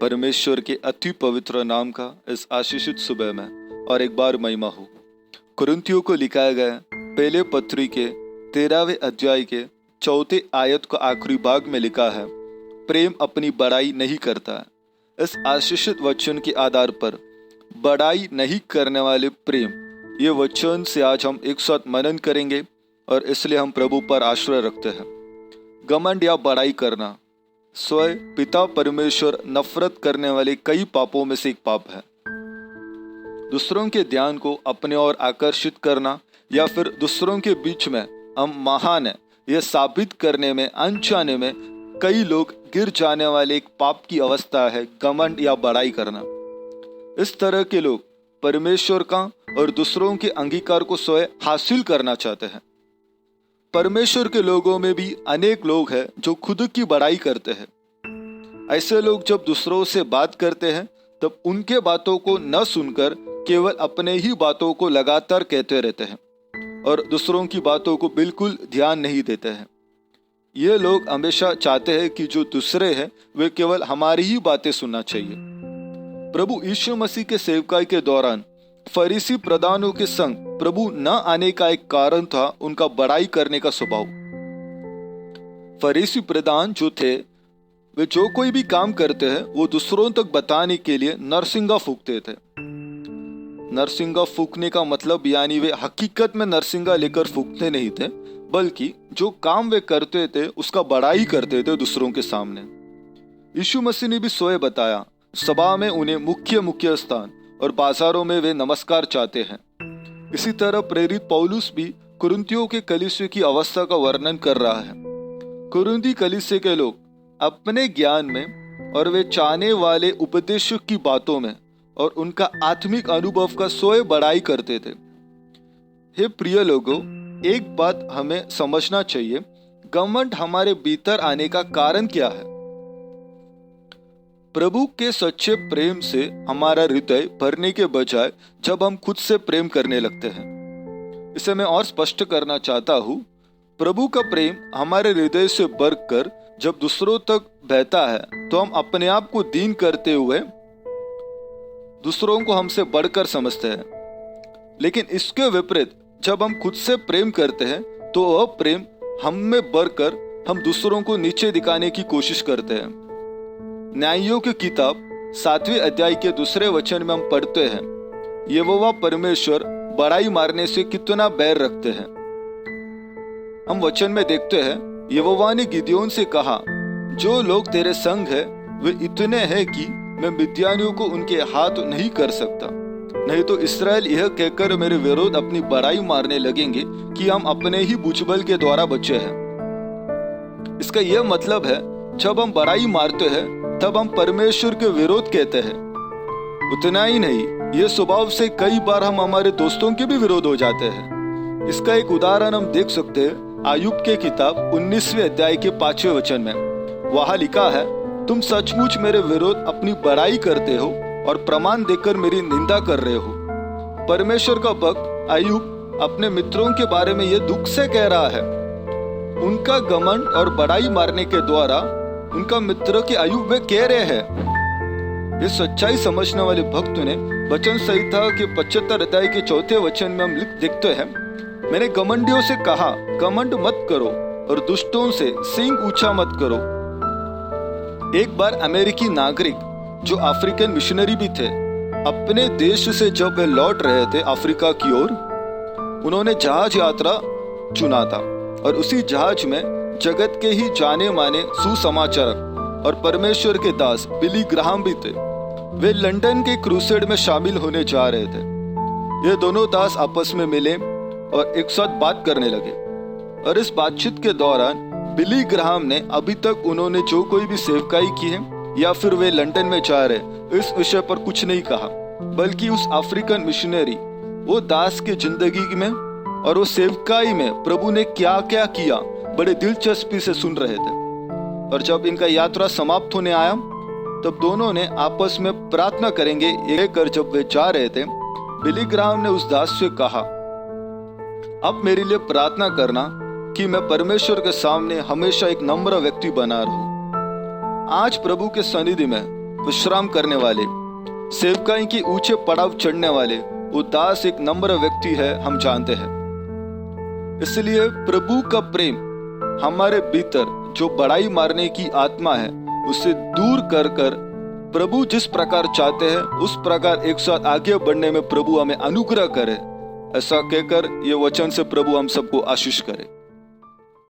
परमेश्वर के अति पवित्र नाम का इस आशीषित सुबह में और एक बार महिमा हो। कुरिन्थियों को लिखाया गया पहले पत्री के 13वें अध्याय के 4 आयत को आखिरी भाग में लिखा है, प्रेम अपनी बड़ाई नहीं करता है। इस आशीषित वचन के आधार पर बड़ाई नहीं करने वाले प्रेम, ये वचन से आज हम एक साथ मनन करेंगे और इसलिए हम प्रभु पर आश्रय रखते हैं। घमंड या बड़ाई करना स्वयं पिता परमेश्वर नफरत करने वाले कई पापों में से एक पाप है। दूसरों के ध्यान को अपने ओर आकर्षित करना या फिर दूसरों के बीच में हम महान है यह साबित करने में अनजाने में कई लोग गिर जाने वाले एक पाप की अवस्था है घमंड या बड़ाई करना। इस तरह के लोग परमेश्वर का और दूसरों के अंगीकार को स्वयं हासिल करना चाहते हैं। परमेश्वर के लोगों में भी अनेक लोग हैं जो खुद की बड़ाई करते हैं। ऐसे लोग जब दूसरों से बात करते हैं तब उनके बातों को न सुनकर केवल अपने ही बातों को लगातार कहते रहते हैं और दूसरों की बातों को बिल्कुल ध्यान नहीं देते हैं। ये लोग हमेशा चाहते हैं कि जो दूसरे हैं वे केवल हमारी ही बातें सुनना चाहिए। प्रभु यीशु मसीह के सेवकाई के दौरान फरीसी प्रधानों के संग प्रभु न आने का एक कारण था उनका बड़ाई करने का स्वभाव। फरीसी प्रधान जो थे वे जो कोई भी काम करते हैं वो दूसरों तक बताने के लिए नरसिंगा फूंकते थे। नरसिंगा फूंकने का मतलब यानी वे हकीकत में नरसिंगा लेकर फूंकते नहीं थे, बल्कि जो काम वे करते थे उसका बड़ाई करते थे दूसरों के सामने। यीशु मसीह ने भी स्वयं बताया, सभा में उन्हें मुख्य स्थान और बाजारों में वे नमस्कार चाहते हैं। इसी तरह प्रेरित पौलुस भी कुरिन्थियों के कलीसिया की अवस्था का वर्णन कर रहा है। कुरिन्थी कलीसिया के लोग अपने ज्ञान में और वे चाहने वाले उपदेशों की बातों में और उनका आत्मिक अनुभव का स्वयं बड़ाई करते थे। हे प्रिय लोगों, एक बात हमें समझना चाहिए, घमंड हमारे भीतर आने का कारण क्या है? प्रभु के सच्चे प्रेम से हमारा हृदय भरने के बजाय जब हम खुद से प्रेम करने लगते हैं। इसे मैं और स्पष्ट करना चाहता हूँ। प्रभु का प्रेम हमारे हृदय से बढ़कर जब दूसरों तक बहता है तो हम अपने आप को दीन करते हुए दूसरों को हमसे बढ़कर समझते हैं। लेकिन इसके विपरीत जब हम खुद से प्रेम करते हैं तो वह प्रेम हम में बढ़कर हम दूसरों को नीचे दिखाने की कोशिश करते हैं। न्यायों की किताब 7वें अध्याय के 2 वचन में हम पढ़ते हैं, यहोवा परमेश्वर बड़ाई मारने से कितना बैर रखते हैं। हम वचन में देखते हैं, यहोवा ने गिदयोन से कहा, जो लोग तेरे संग है वे इतने हैं कि मैं मिद्यानियों को उनके हाथ नहीं कर सकता, नहीं तो इस्राएल यह कहकर मेरे विरोध अपनी बड़ाई मारने लगेंगे कि हम अपने ही भुजबल के द्वारा बचे हैं। इसका यह मतलब है, जब हम बड़ाई मारते हैं तब हम परमेश्वर के विरोध कहते हैं। उतना ही नहीं, ये स्वभाव से कई बार हम हमारे दोस्तों के भी विरोध हो जाते हैं। इसका एक उदाहरण हम देख सकते हैं आयुब के किताब 19वें अध्याय के 5वें वचन में। वहां लिखा है, तुम सचमुच मेरे विरोध अपनी बड़ाई करते हो और प्रमाण देकर मेरी निंदा कर रहे हो। परमेश्वर का भक्त आयुब अपने मित्रों के बारे में ये दुख से कह रहा है। उनका घमंड और बड़ाई मारने के द्वारा उनका मित्र के आयुब वे कह रहे हैं। इस सच्चाई समझने वाले भक्त ने वचन संहिता के 75 अध्याय के 4 वचन में हम देखते हैं, मैंने घमंडियों से कहा, घमंड मत करो और दुष्टों से सींग ऊंचा मत करो। एक बार अमेरिकी नागरिक जो अफ्रीकन मिशनरी भी थे, अपने देश से जब वे लौट रहे थे अफ्रीका की ओर, उन्होंने जहाज यात्रा चुना था और उसी जहाज में जगत के ही जाने माने सुसमाचारक और परमेश्वर के दास बिली ग्राहम भी थे। वे लंदन के क्रूसेड में शामिल होने जा रहे थे। ये दोनों दास आपस में मिले और एक साथ बात करने लगे और इस बातचीत के दौरान बिली ग्राहम ने अभी तक उन्होंने जो कोई भी सेवकाई की है या फिर वे लंदन में जा रहे इस विषय पर कुछ नहीं कहा, बल्कि उस अफ्रीकन मिशनरी वो दास की जिंदगी में और वो सेवकाई में प्रभु ने क्या क्या किया बड़े दिलचस्पी से सुन रहे थे। और जब इनका यात्रा समाप्त होने आया तब दोनों ने आपस में प्रार्थना करेंगे ये कर जब वे जा रहे थे, बिली ग्राहम ने उस दास से कहा, अब मेरे लिए प्रार्थना करना कि मैं परमेश्वर के सामने हमेशा एक नम्र व्यक्ति बना रहूं। आज प्रभु के सन्निधि में विश्राम करने वाले, सेवकाई की ऊंचे पड़ाव चढ़ने वाले उदास एक नम्र व्यक्ति है, हम जानते हैं। इसलिए प्रभु का प्रेम हमारे भीतर जो बड़ाई मारने की आत्मा है उसे दूर कर कर प्रभु जिस प्रकार चाहते हैं उस प्रकार एक साथ आगे बढ़ने में प्रभु हमें अनुग्रह करे। ऐसा कहकर ये वचन से प्रभु हम सबको आशीष करे।